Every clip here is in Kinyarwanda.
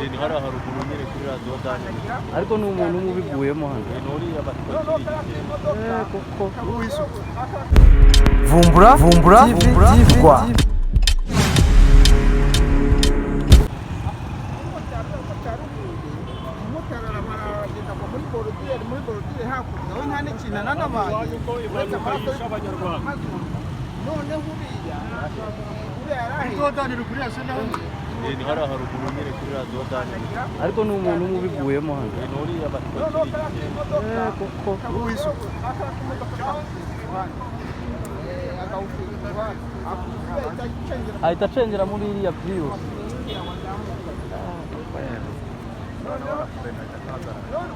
ni hara haruguru nyine kuri radio dani ariko n'umuntu umubiguyemo hano nuriya batwakiriye koko Vumbura TV Rwa. ni hara haruguru nyine kuri radio dani ariko n'umuntu umubiguyemo hano nuriya batwakiriye koko ahita acengera muri iriya Prius.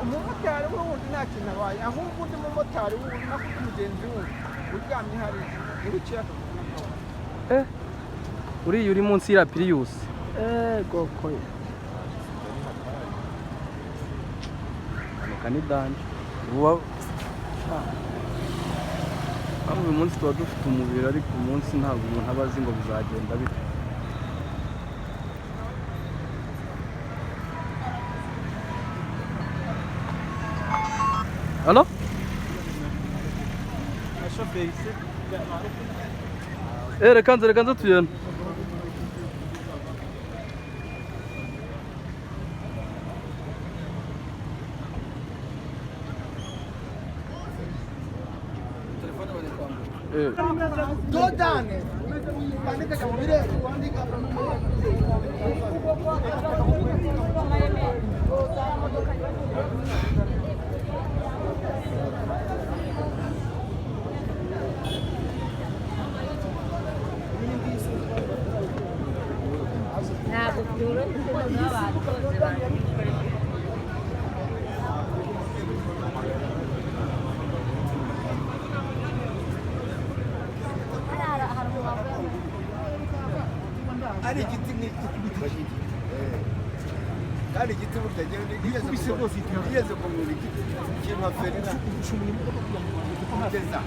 umumotari wundi nta kintu abaye ahubwo undi mumotari wundi nafite umugenzi wundi uryamye hariya uruciye uriya uri munsi y'iriya Prius. Koko impanuka ni danje. Uyu munsi tuba dufite umubiri ariko umunsi ntabwo umuntu aba azi ngo bizagenda bite. Halo? Reka nze tugende. dodane bandika kama vile kuandika ntabwo byoroshye kubona abantu bose babikorera. ari igiti n'ikiti kandi igiti burya igeze ku muntu igiti kintu aferina kugeza